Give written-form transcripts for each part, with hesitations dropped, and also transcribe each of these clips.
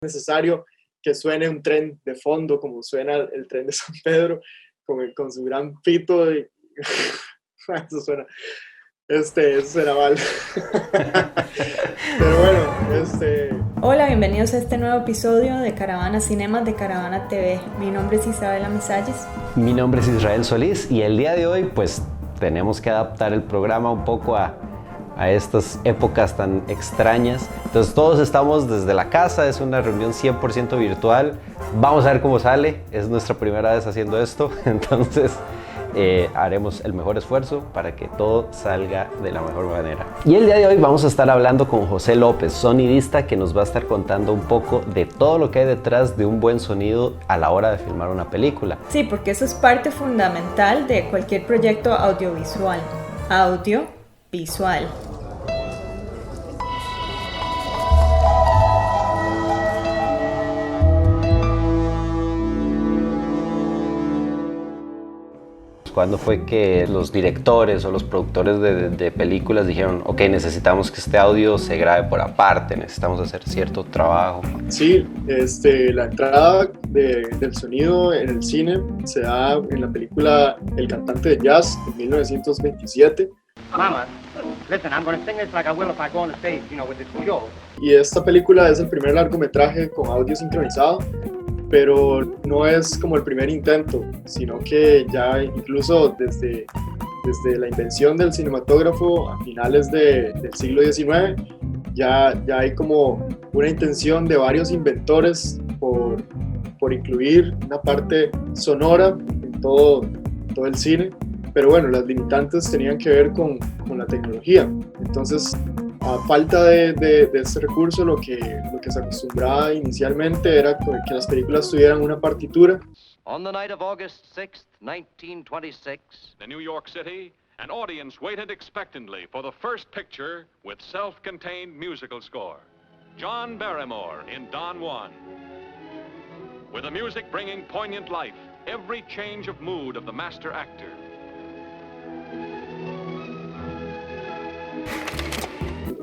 necesario que suene un tren de fondo, como suena el tren de San Pedro, con su gran pito. Y eso suena, eso suena mal. Pero bueno, Hola, bienvenidos a este nuevo episodio de Caravana Cinemas de Caravana TV. Mi nombre es Isabela Misalles. Mi nombre es Israel Solís y el día de hoy pues tenemos que adaptar el programa un poco a estas épocas tan extrañas. Entonces todos estamos desde la casa, es una reunión 100% virtual. Vamos a ver cómo sale, es nuestra primera vez haciendo esto, entonces haremos el mejor esfuerzo para que todo salga de la mejor manera. Y el día de hoy vamos a estar hablando con José López, sonidista, que nos va a estar contando un poco de todo lo que hay detrás de un buen sonido a la hora de filmar una película. Sí, porque eso es parte fundamental de cualquier proyecto audiovisual. Audiovisual. ¿Cuándo fue que los directores o los productores de películas dijeron, ok, necesitamos que este audio se grabe por aparte, necesitamos hacer cierto trabajo? Sí, la entrada del sonido en el cine se da en la película El cantante de jazz de 1927. Mama, listen, I'm going to sing this like I will if I go on the stage, with this show. Y esta película es el primer largometraje con audio sincronizado, pero no es como el primer intento, sino que ya incluso desde la invención del cinematógrafo a finales del siglo XIX, ya hay como una intención de varios inventores por incluir una parte sonora en todo el cine. Pero bueno, las limitantes tenían que ver con la tecnología. Entonces, a falta de este recurso, lo que se acostumbraba inicialmente era que las películas tuvieran una partitura. On the night of August 6th, 1926, in New York City, an audience waited expectantly for the first picture with self-contained musical score. John Barrymore in Don Juan. With the music bringing poignant life, every change of mood of the master actor.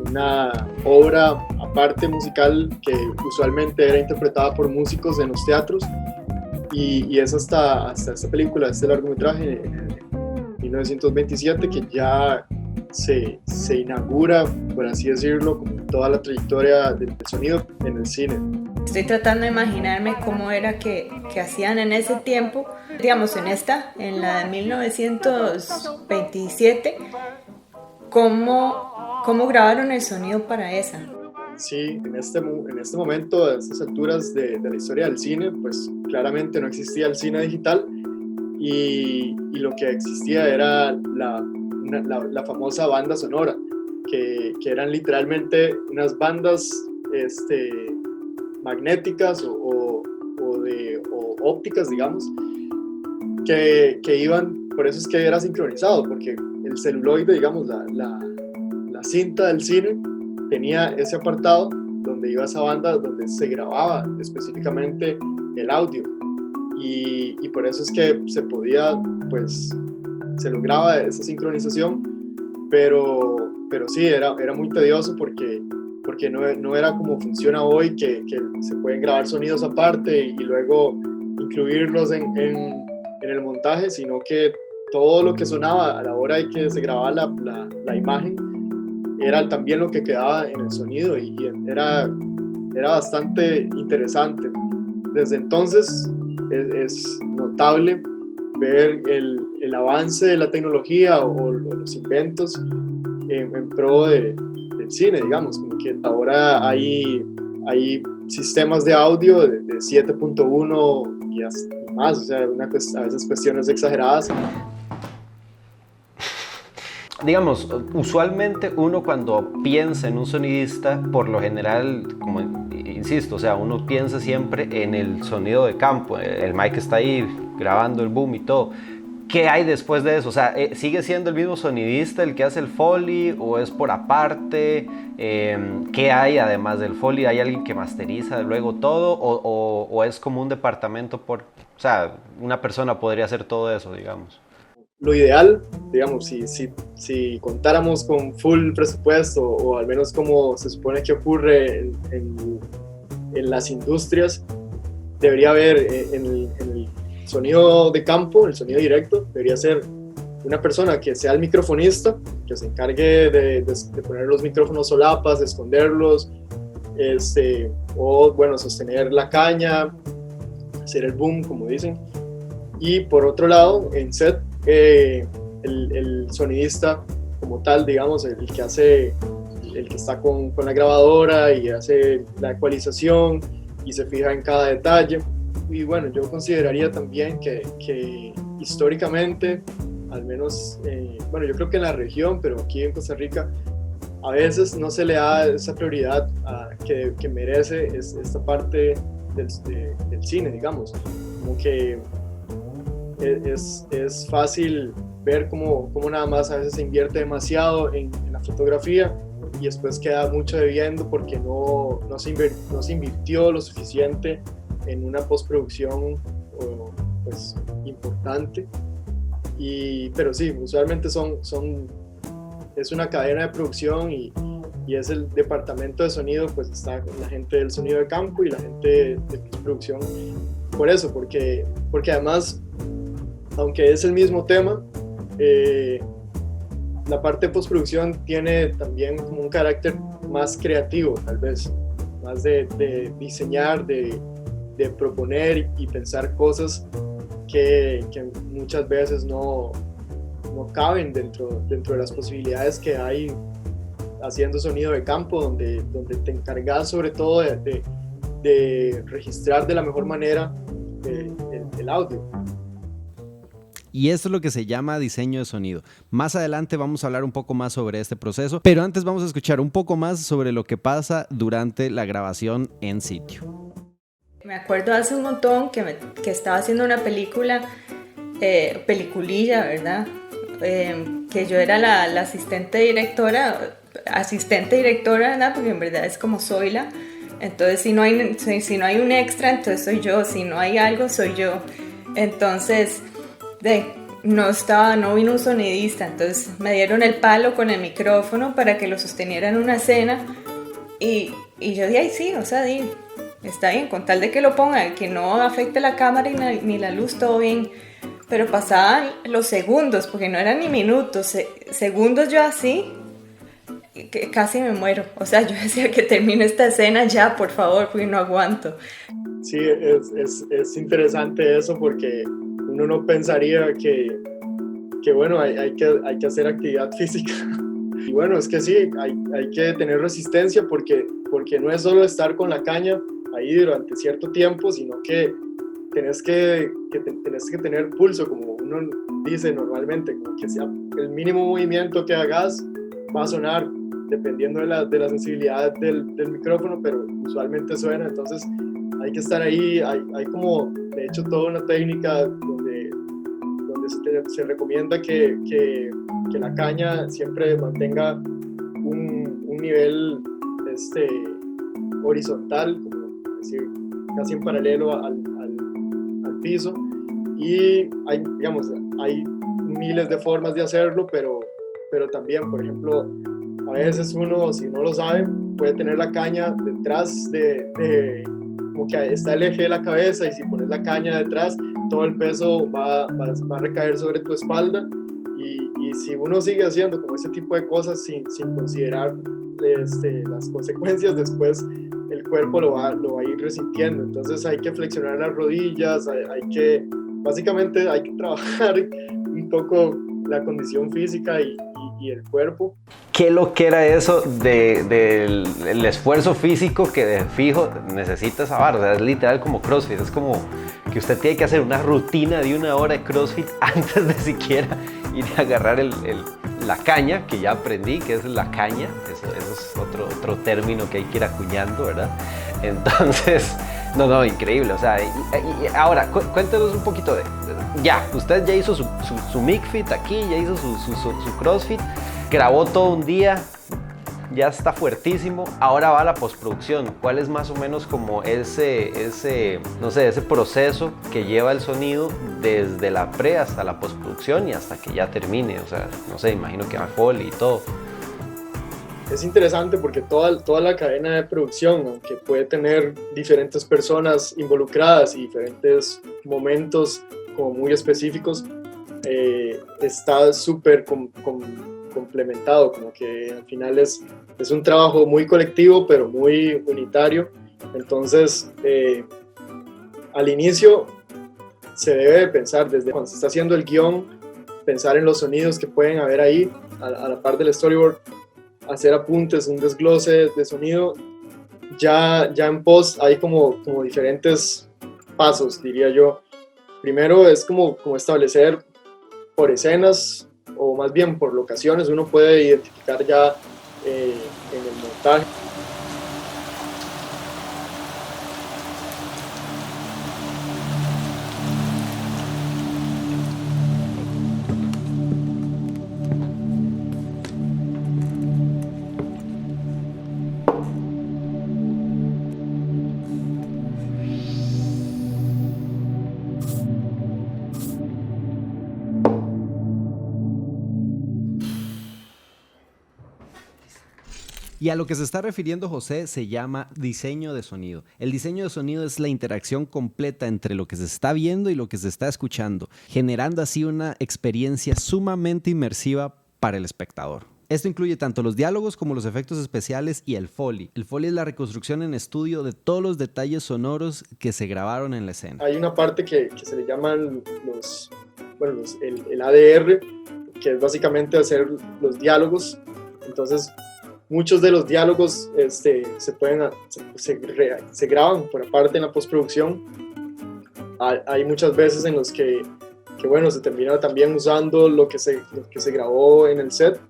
Una obra aparte musical que usualmente era interpretada por músicos en los teatros, y es hasta esta película, este largometraje en 1927 que ya se inaugura, por así decirlo, como toda la trayectoria del sonido en el cine. Estoy tratando de imaginarme cómo era que hacían en ese tiempo, digamos en la de 1927, cómo grabaron el sonido para esa. Sí, en este momento, a estas alturas de la historia del cine, pues claramente no existía el cine digital, y lo que existía era la famosa banda sonora, que eran literalmente unas bandas magnéticas o ópticas, digamos, que iban, por eso es que era sincronizado, porque el celuloide, digamos, la cinta del cine tenía ese apartado donde iba esa banda, donde se grababa específicamente el audio, y por eso es que se podía, pues, se lograba esa sincronización, pero sí, era muy tedioso porque no era como funciona hoy, que se pueden grabar sonidos aparte y luego incluirlos en el montaje, sino que todo lo que sonaba a la hora de que se grababa la imagen era también lo que quedaba en el sonido, y era bastante interesante. Desde entonces es notable ver el avance de la tecnología o los inventos en pro del cine, digamos, como que ahora hay sistemas de audio de 7.1 y más, o sea, a veces cuestiones exageradas. Digamos, usualmente uno cuando piensa en un sonidista, por lo general, como insisto, o sea, uno piensa siempre en el sonido de campo, el mic está ahí grabando el boom y todo. ¿Qué hay después de eso? O sea, ¿sigue siendo el mismo sonidista el que hace el Foley o es por aparte? ¿Qué hay además del Foley? ¿Hay alguien que masteriza luego todo o es como un departamento o sea, una persona podría hacer todo eso, digamos? Lo ideal, digamos, si contáramos con full presupuesto, o al menos como se supone que ocurre en en las industrias debería haber en el sonido de campo, el sonido directo, debería ser una persona que sea el microfonista, que se encargue de poner los micrófonos solapas, de esconderlos, o bueno, sostener la caña, hacer el boom, como dicen. Y por otro lado, en set, el sonidista como tal, digamos, el que está con la grabadora y hace la ecualización y se fija en cada detalle. Y bueno, yo consideraría también que históricamente, al menos, bueno, yo creo que en la región, pero aquí en Costa Rica, a veces no se le da esa prioridad que merece esta parte del cine, digamos. Como que es fácil ver cómo nada más a veces se invierte demasiado en la fotografía y después queda mucho debiendo porque no se invirtió lo suficiente en una postproducción pues, importante. Pero sí, usualmente es una cadena de producción y es el departamento de sonido, pues está la gente del sonido de campo y la gente de postproducción. Por eso, porque además, aunque es el mismo tema, la parte de postproducción tiene también como un carácter más creativo, tal vez, más de diseñar, de proponer y pensar cosas que muchas veces no caben dentro de las posibilidades que hay haciendo sonido de campo, donde te encargas sobre todo de registrar de la mejor manera el audio. Y esto es lo que se llama diseño de sonido. Más adelante vamos a hablar un poco más sobre este proceso, pero antes vamos a escuchar un poco más sobre lo que pasa durante la grabación en sitio. Me acuerdo hace un montón que estaba haciendo una peliculilla, ¿verdad? Que yo era la asistente directora, ¿verdad? Porque en verdad es como Zoila. Entonces si no hay un extra, entonces soy yo. Si no hay algo, soy yo. Entonces no vino un sonidista, entonces me dieron el palo con el micrófono para que lo sosteniera en una escena y yo dije, sí, o sea, está bien, con tal de que lo ponga, que no afecte la cámara ni la luz, todo bien. Pero pasaban los segundos, porque no eran ni minutos, segundos yo así, que casi me muero. O sea, yo decía que termine esta escena ya, por favor, porque no aguanto. Sí, es interesante eso porque uno no pensaría que bueno, hay que hacer actividad física. Y bueno, es que sí, hay que tener resistencia porque no es solo estar con la caña ahí durante cierto tiempo, sino que tenés que tener pulso, como uno dice normalmente, como que sea el mínimo movimiento que hagas va a sonar dependiendo de la sensibilidad del micrófono, pero usualmente suena, entonces hay que estar ahí, hay como de hecho toda una técnica donde se recomienda que la caña siempre mantenga un nivel horizontal, como decir, casi en paralelo al piso, y hay miles de formas de hacerlo, pero también, por ejemplo, a veces uno, si no lo sabe, puede tener la caña detrás como que está el eje de la cabeza, y si pones la caña detrás, todo el peso va a recaer sobre tu espalda, y si uno sigue haciendo como ese tipo de cosas sin considerar las consecuencias, después el cuerpo lo va a ir resintiendo. Entonces hay que flexionar las rodillas, básicamente hay que trabajar un poco la condición física y el cuerpo. ¿Qué lo que era eso del esfuerzo físico que de fijo necesita esa barra? O sea, es literal como CrossFit, es como que usted tiene que hacer una rutina de 1 hora de CrossFit antes de siquiera ir a agarrar la caña, que ya aprendí que es la caña, eso es otro término que hay que ir acuñando, ¿verdad? Entonces, no, increíble, o sea, y ahora, cuéntenos un poquito usted ya hizo su MICFIT aquí, ya hizo su CrossFit, grabó todo un día, ya está fuertísimo, ahora va a la postproducción. ¿Cuál es más o menos como ese proceso que lleva el sonido desde la pre hasta la postproducción y hasta que ya termine? O sea, no sé, imagino que va Foley y todo. es interesante porque toda la cadena de producción, aunque puede tener diferentes personas involucradas y diferentes momentos como muy específicos, está súper complementado, como que al final es un trabajo muy colectivo pero muy unitario. Entonces al inicio se debe de pensar desde cuando se está haciendo el guión, pensar en los sonidos que pueden haber ahí a la par del storyboard, hacer apuntes, un desglose de sonido. Ya en post hay como diferentes pasos, diría yo. Primero es como establecer por escenas, o más bien por locaciones, uno puede identificar ya en el montaje. Y a lo que se está refiriendo José se llama diseño de sonido. El diseño de sonido es la interacción completa entre lo que se está viendo y lo que se está escuchando, generando así una experiencia sumamente inmersiva para el espectador. Esto incluye tanto los diálogos como los efectos especiales y el Foley. El Foley es la reconstrucción en estudio de todos los detalles sonoros que se grabaron en la escena. Hay una parte que se le llaman el ADR, que es básicamente hacer los diálogos. Entonces, muchos de los diálogos se graban por aparte en la postproducción. Hay muchas veces en los que se termina también usando lo que se grabó en el set.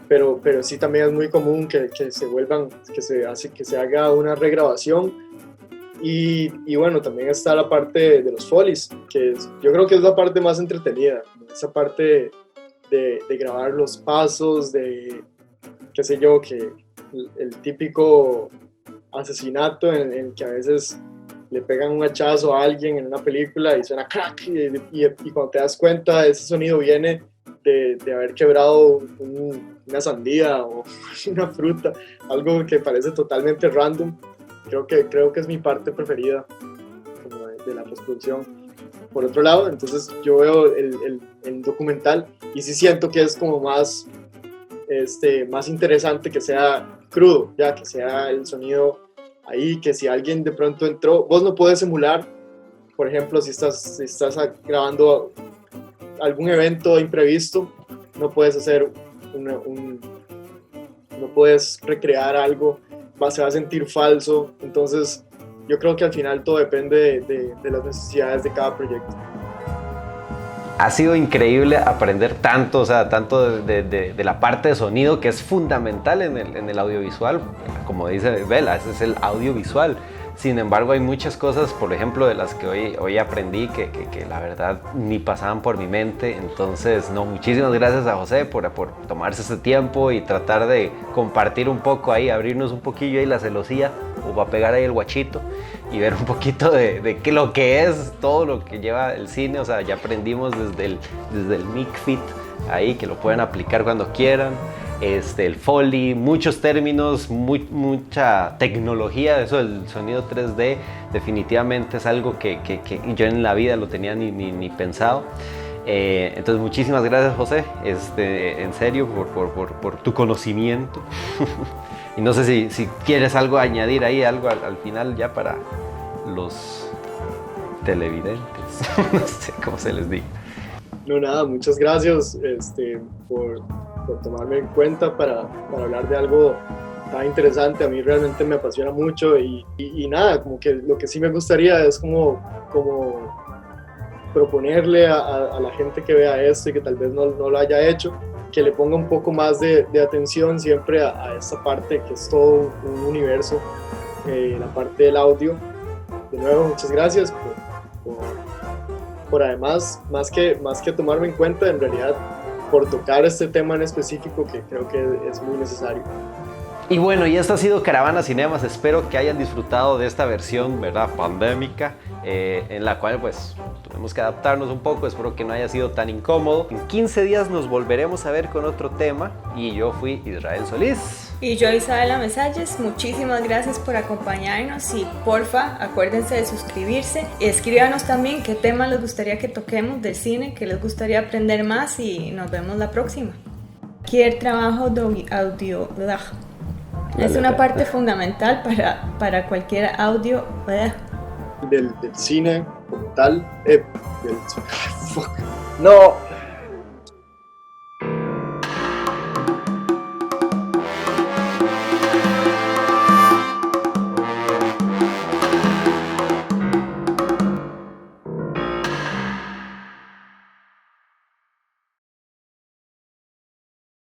Pero sí también es muy común que se haga una regrabación. Y bueno, también está la parte de los Foleys, yo creo que es la parte más entretenida, esa parte de grabar los pasos, de qué sé yo, que el típico asesinato en que a veces le pegan un hachazo a alguien en una película y suena crack, y cuando te das cuenta ese sonido viene de haber quebrado una sandía o una fruta, algo que parece totalmente random. Creo que es mi parte preferida como de la postproducción. Por otro lado, entonces yo veo el documental y sí siento que es como más interesante que sea crudo, ya que sea el sonido ahí, que si alguien de pronto entró, vos no puedes emular, por ejemplo, si estás grabando algún evento imprevisto, no puedes hacer no puedes recrear algo, se va a sentir falso. Entonces yo creo que al final todo depende de las necesidades de cada proyecto. Ha sido increíble aprender tanto, tanto de la parte de sonido, que es fundamental en el audiovisual. Como dice Bela, ese es el audiovisual. Sin embargo, hay muchas cosas, por ejemplo, de las que hoy aprendí que la verdad ni pasaban por mi mente. Entonces, muchísimas gracias a José por tomarse este tiempo y tratar de compartir un poco ahí, abrirnos un poquillo ahí la celosía, o para pegar ahí el guachito y ver un poquito de lo que es todo lo que lleva el cine. O sea, ya aprendimos desde el mic fit ahí, que lo pueden aplicar cuando quieran. El Foley, muchos términos, mucha tecnología. Eso del sonido 3D definitivamente es algo que yo en la vida lo tenía ni pensado. Entonces muchísimas gracias, José, en serio, por tu conocimiento. Y no sé si quieres algo añadir ahí, algo al final ya para los televidentes. No sé cómo se les diga. No, nada, muchas gracias por tomarme en cuenta para hablar de algo tan interesante. A mí realmente me apasiona mucho y nada, como que lo que sí me gustaría es como proponerle a la gente que vea esto y que tal vez no lo haya hecho, que le ponga un poco más de atención siempre a esta parte que es todo un universo, la parte del audio. De nuevo, muchas gracias por además, más que tomarme en cuenta, en realidad, por tocar este tema en específico que creo que es muy necesario. Y bueno, y esto ha sido Caravana Cinemas. Espero que hayan disfrutado de esta versión, ¿verdad?, pandémica, en la cual pues tuvimos que adaptarnos un poco. Espero que no haya sido tan incómodo. En 15 días nos volveremos a ver con otro tema. Y yo fui Israel Solís. Y yo, Isabela Mesalles, muchísimas gracias por acompañarnos y porfa, acuérdense de suscribirse. Escríbanos también qué tema les gustaría que toquemos del cine, qué les gustaría aprender más y nos vemos la próxima. Cualquier trabajo de audio es una parte fundamental para cualquier audio del cine como tal. No.